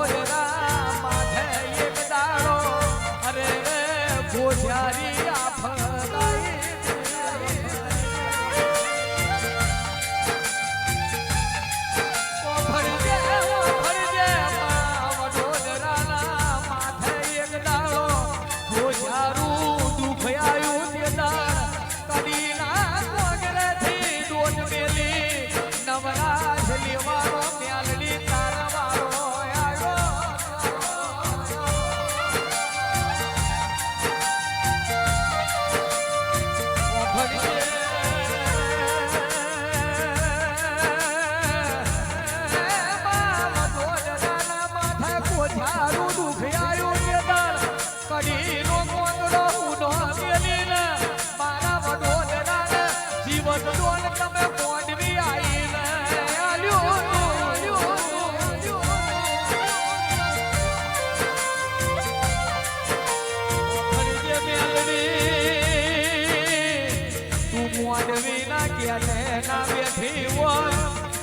વડોદરા માથે એક દાડો અરે રે ભોજારી આફતાઈ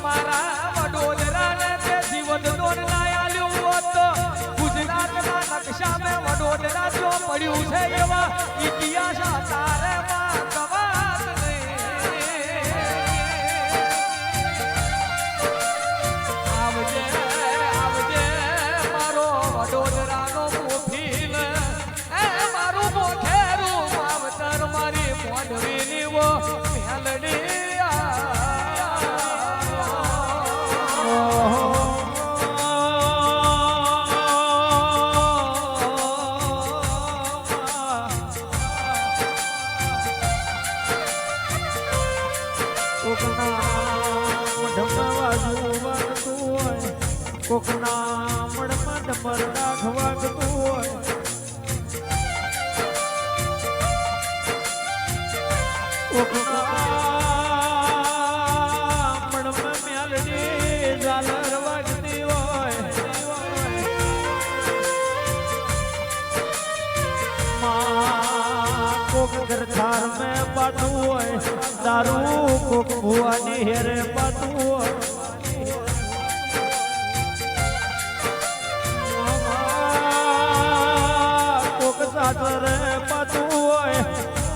મારા વડોદરા ને તે જીવન દોર લાયાલ્યું હોત ગુજરાતના નકશા મેં વડોદરા જો પડ્યું છે એવા ઇતિહાસ તારે માં કવાત આવજે આવજે મારો વડોદરાનો મોફીલ એ મારું મોઠેરું માવતર મારી મોઢવીની વો મેલડી કોકના મળમાં ડમર રાખવાગતું હોય કોકના મળમાં મ્યાલડી ઝાલર વાગતી હોય કોક ગરથાર મેં પાતું હોય દારૂ કોક ભુવાની હેરે પાતું હોય સાતરે પાતું હોય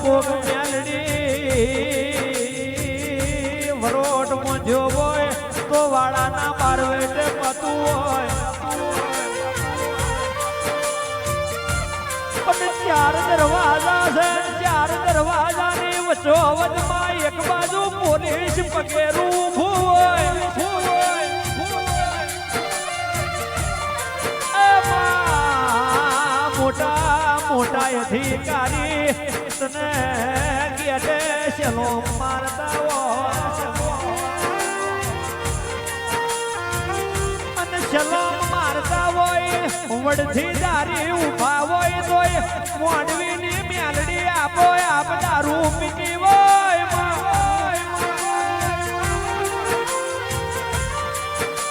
કોક મ્યાલડી વરોટ મોંજો હોય તો વાળાના બારવેટે પાતું હોય અને ચાર દરવાજા છે ચાર દરવાજાની વચ્ચોવચમાં એક બાજુ પોલીસ પગેરું ઊભું હોય મોટા મોટા અધિકારી તને ગેટે શેલો મારતા હોય અને શેલો મારતા હોય વડથી દારી ઉભા હોય તોય મોડવીની મ્યાલડી આપો આપ દારૂ પીતી હોય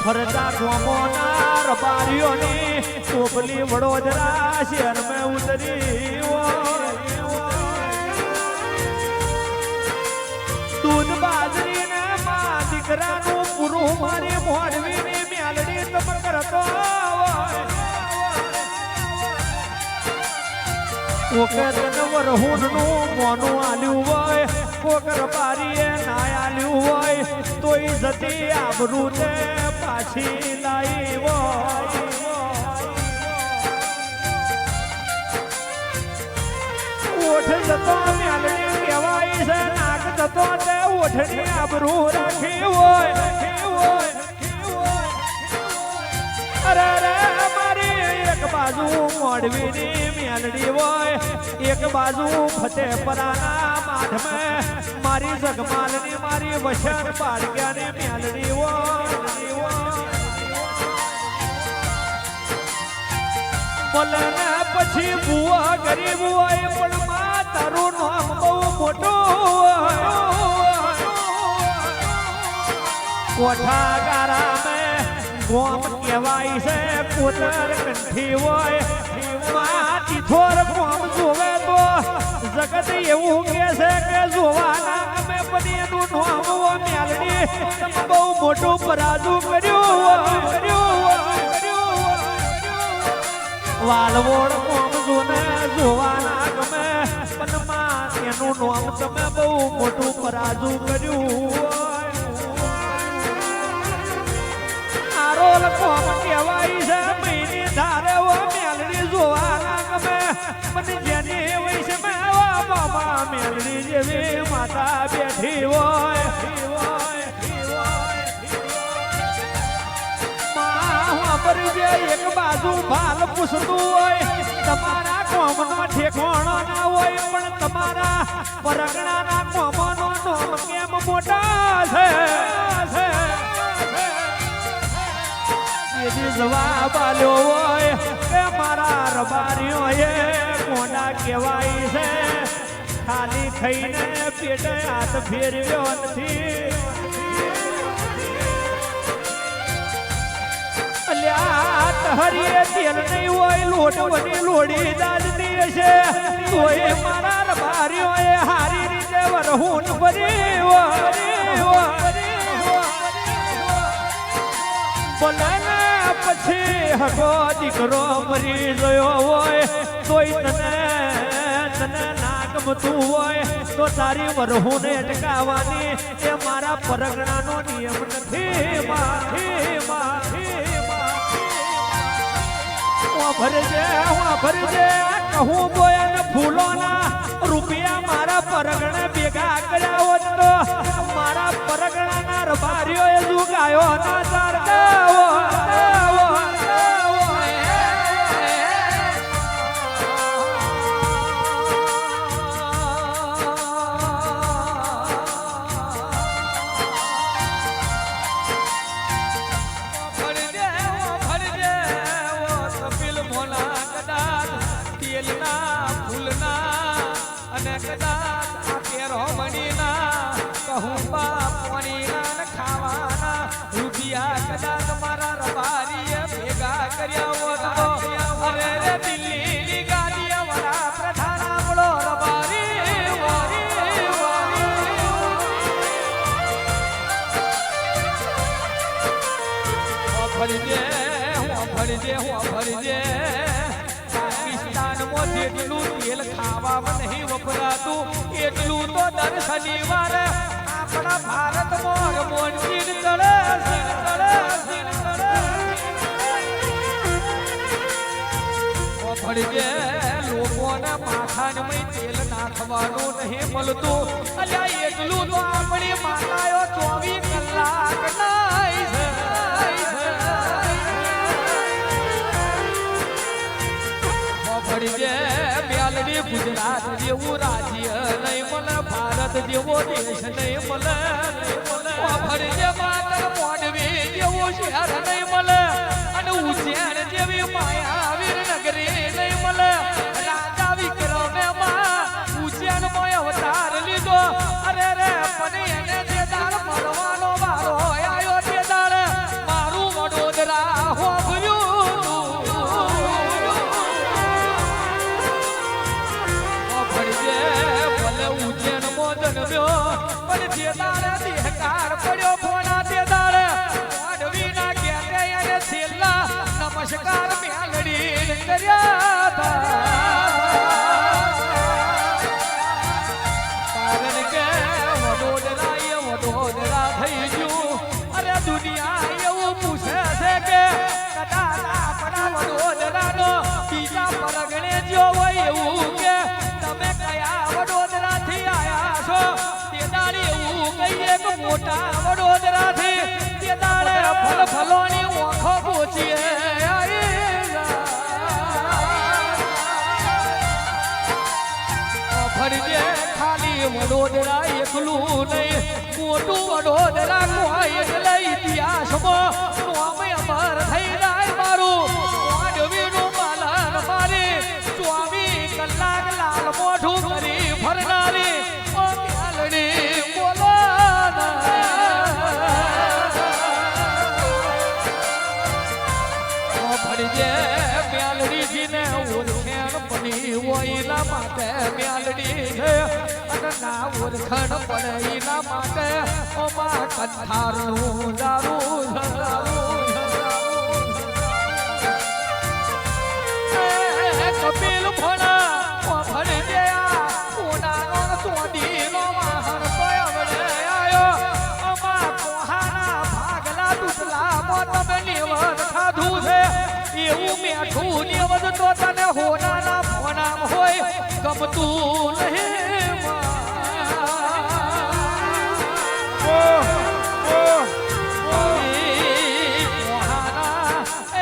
ફરતા ગોમોના રબારીઓની ટોપલી વડોદરા શહેર મેં ઉતરી દૂધ બાજરી ને મા દીકરાનું પૂરું મારી મોડવીની મ્યાલડી તમ કરતો કોકર વરહુનનું મોનું આલ્યું હોય કોકર બારીએ ના આલ્યું હોય તોય જતી આબરૂ તે પાછી લાઈ હોય ઓઠ જતો મ્યાલડી કહેવાય છે નાક જતો તે ઓઠની આબરૂ રાખી હોય અરે રે મારી એક બાજુ મોડવીની મ્યાલડી હોય એક બાજુ ફતેપરાના માઠ મેં મારી જગમાલની મારી વસણ પાડ્યાની મ્યાલડી હોય બોલને પછી બુઆ ગરીબ હોય પણ માં તારું નામ બહુ મોટું હોય કોઠા ગારા મેં ગોમ કહેવાય છે કોતર કંઠી હોય માટી થોર ગોમ જોવે તો જગત એવું કે છે કે જોવાના અમે પણ એનું નામ મ્યાલડી બહુ મોટું પરાજુ કર્યું વાલવોડ કોમ જોને જોવાના ગમે પણ માં એનું નામ તમે બહુ મોટું પરાજુ કર્યું આરોલ કોમ કહેવાય છે મહિને ધારે ઓ મેલડી જોવાના ગમે પણ જેની વૈશે મેવા બાબા મેલડી જેવી માતા બેઠી હોય એક બાજુ ભાલ પૂછતું હોય તમારા કોમનો ઠેકોણો ના હોય પણ તમારા પરગણાના કોમનો નામ કેમ મોટા છે જવાબ આલ્યો હોય કે મારા રબારીઓએ કોના કહેવાય છે ખાલી થઈને પેટે હાથ ફેરવ્યો નથી હરીએ તેલ નહીં હોય લોટ બની લોડી દાદની હશે તોય મારા રબારીઓએ હારી રીતે વરહુન ભરી બોલે ને પછી હકો દીકરો મરી ગયો હોય તોય તને ના ગમતું હોય તો તારી વરહુને અટકાવવાની એ મારા પરગણાનો નિયમ નથી ભરજે કહું બોય ને ફૂલોના રૂપિયા મારા પરગણે ભેગા કર્યા હોત તો મારા પરગણાના રબારીઓએ જુગાયો ના ચારદાવો પાકિસ્તાનમાં જેટલું તેલ ખાવામાં નહીં વપરાતું એટલું તો દર શનિવારે આપણા ભારતમાં મોનસીન ચડે લોકોને માથાને તેલ નાખવાનું નહીં મળતું અલ્યા એટલું તો આપણી માતાઓ 24 કલાક બ્યાલડી ગુજરાત જેવું રાજ્ય નહીં મળે ભારત જેવો દેશ નહીં મળે માત્ર મોડવી જેવું શહેર નહીં મળે અને ઉજ્જૈન જેવી માયાવીર નગરી નહીં મળે રાજા વિક્રમે ઉજ્જૈન માં અવતાર લીધો અરે રે પણ એને જે દાળ મળવાનો વારો આવ્યો તે દાળ મારું વડોદરા હોભ્યું પણ જે દાડે દેહકાર પડ્યો ફોના તે દાડે વાડવીના ઘેરે એને છેલ્લા નમસ્કાર મેલડી કર્યા કારણ કે વડોદરા થઈ ગયું અરે દુનિયા એવું પૂછે છે કે કદાચ આપણા વડોદરાનો બીજા પરગણે જો હોય એવું કે તમે કયા વડોદરાથી આયા છો મોટા વડોદરાથી તે દાડે ફલોની ઓખો પહોંચીએ ફરજે ખાલી વડોદરા એકલું નહીં મોટું વડોદરા કોઈ એટલે ઇતિહાસમાં નામ અમર થઈ જાય મારું વાડવીનું પાલન મારી 24 કલાક લાલ મોઢું કરી ફરનારી બોલો મ્યાલડીજીને ઓળખેણ બની ઓઈલા માટે મ્યાલડી છે અને ના ઓળખણ પડે એના માટે ઓમાં કંઠારનું દારૂ મીઠું ને વધતો તને હોનાના ફોનામ હોય ગમતું નહીં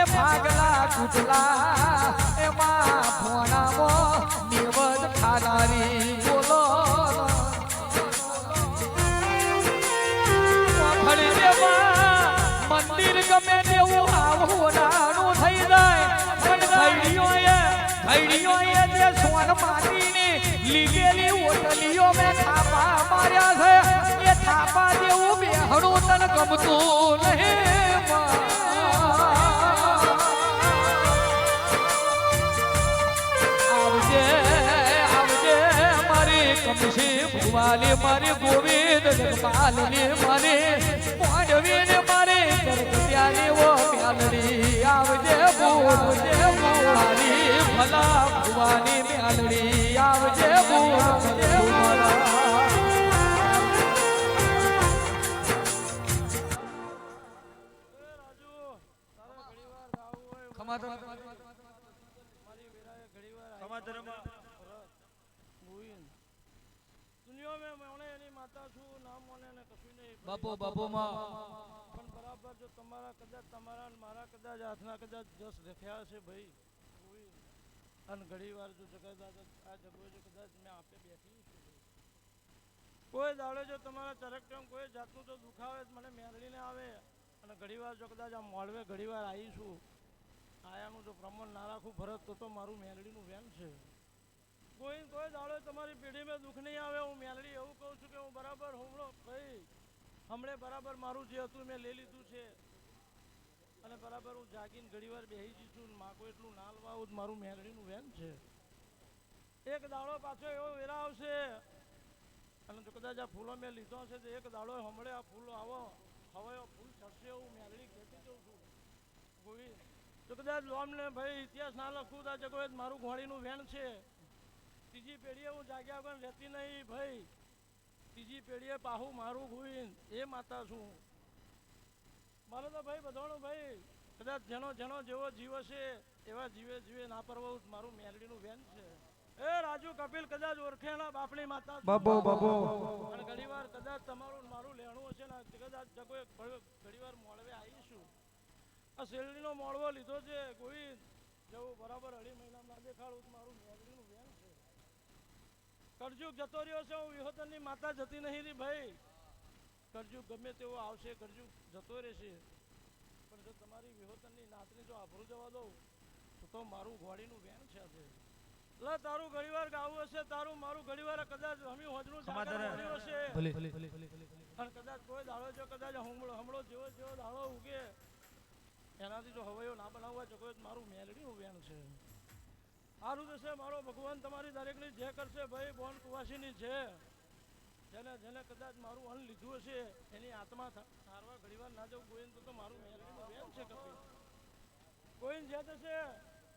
ભાગલા કુટલા એમાં ફોનામાં નિવદ ખાનારી બોલો ફળી દેવા મંદિર ગમે તેવું આવોડાનું થઈ જાય પણ ઘડીઓએ જે સોન માટીની લીલેલી ઓટલીઓ મેં થાપા માર્યા છે એ થાપા જેવું બેહણું તને ગમતું નહીં આવજે આવજે મારી કમશી ભુવાલી મારી ગોવિંદ જગપાલની મારી માંડવીને મારી કરકત્યાની ઓ મ્યાલડી આવજે બોલજે મારી ભલા ભુવાની મ્યાલડી આવજે બોલજે મારા બાપો બાપો માં પણ બરાબર જો તમારા કદાચ તમારા મારા કદાચ હાથના કદાચ જસ રખ્યા છે ભાઈ અને ઘણી વાર જો જગત આ જગો જો કદાચ મેં આપે બેઠી છું કોઈ દાડે જો તમારા ચરકટમ કોઈ જાતનું તો દુખાવે મને મેળવીને આવે અને ઘણી વાર જો કદાચ આ મોળવે ઘણી વાર આવીશું આયાનું જો પ્રમાણ ના રાખું ભરત તો મારું મેલડીનું વેન છે કોઈ દાડે તમારી પેઢીમાં દુઃખ નહીં આવે હું મેલડી એવું કહું છું કે હું બરાબર હુમલો ભાઈ હમણે બરાબર મારું જે હતું મેં લઈ લીધું છે અને બરાબર હું જાગીને ઘણી વાર બેસી જઈ છું માગો એટલું ના લવાવું મારું મેલડીનું વેન છે એક દાડો પાછો એવો વેરા આવશે અને જો કદાચ આ ફૂલો મેં લીધો હશે તો એક દાડો હમણે આ ફૂલો આવો હવે ફૂલ ચડશે એવું મેલડી ખેતી જઉં છું ગોવિંદ જો કદાચ લોમને ભાઈ ઇતિહાસ ના લખું તો જગો મારું ઘોડીનું વેન છે ત્રીજી પેઢીએ હું જાગ્યા વગર રહેતી નહીં ભાઈ ત્રીજી પેઢીએ પાહું મારું ગોવિંદ એ માતા છું મારે તો ભાઈ બધાનું ભાઈ કદાચ જેનો જેવો જીવ હશે એવા જીવે ના પરવું મારું મેલડીનું વેન છે એ રાજુ કપિલ કદાચ ઓળખેના બાપની માતા બાબો બાબો અને ઘણી વાર કદાચ તમારું મારું લેણું હશે ને કદાચ જગો ઘણી વાર મોળવે આવીશું આ શેરડીનો મોળવો લીધો છે ગોવિંદ જેવું બરાબર અઢી મહિના ના દેખાડું મારું મેલડીનું વેન છે કરજુગ જતો રહ્યો છે હું વિહોતનની માતા જતી નહીં રી ભાઈ કરજુગ ગમે તેવો આવશે કરજુગ જતો રહેશે પણ જો તમારી વિહોતનની નાતની જો આભરું જવા દઉં તો મારું ઘોડીનું વેન છે આજે લે તારું ઘણીવાર ગાવું હશે તારું મારું ઘણીવાર કદાચ હમી હોજનું જાગરણ હશે અને કદાચ કોઈ દાડો જો કદાચ હમળો જેવો દાડો ઉગે એનાથી જો હવાયો ના બનાવવા જો કોઈ મારું મેલડીનું વેન છે સારું થશે મારો ભગવાન તમારી દરેકની જે કરશે ભાઈ બોન કુવાસીની છે જેને કદાચ મારું અન્ન લીધું હશે એની આત્મા સારવાર ઘણીવાર ના જવું ગોવિંદ તો મારું મેલડીનું વેન છે કપિલ ગોવિંદ જે થશે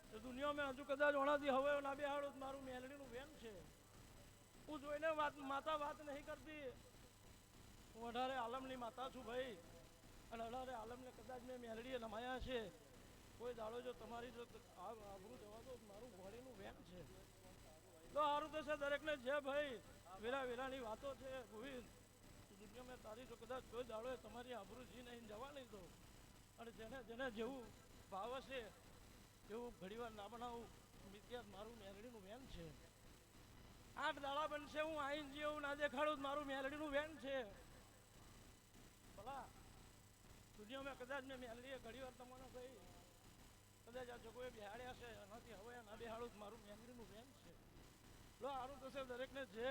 તો દુનિયામાં હજુ કદાચ ઓણાથી હવે ના બેહાડું મારું મેલડીનું વેન છે હું જોઈને માતા વાત નહીં કરતી હું 18 આલમની માતા છું ભાઈ અને 18 આલમને કદાચ મેં મેલડીએ નમાયા છે કોઈ દાડો જો તમારી જો આબરૂ જવા દો મારું ઘોડીનું વેન છે તો સારું થશે દરેકને જે ભાઈ વેરાની વાતો છે ગોવિંદ દુનિયામાં તારી જો કદાચ કોઈ દાડો તમારી આબરૂ જી નહીં જવા નહીં દો અને જેને જેવું ભાવ હશે એવું ઘડીવાર ના બનાવું મિત્યાત મારું મેલડીનું વેન છે 8 દાડા બનશે હું આઈન જેવું ના દેખાડું મારું મેલડીનું વેન છે ભલા દુનિયામાં કદાચ મેં મેલડીએ ઘડીવાર તમને ભાઈ કદાચ આ જગોએ બેહાડ્યા છે એનાથી હવે ના બેહાડું મારું મેલડીનું વેન છે લો સારું થશે દરેકને જે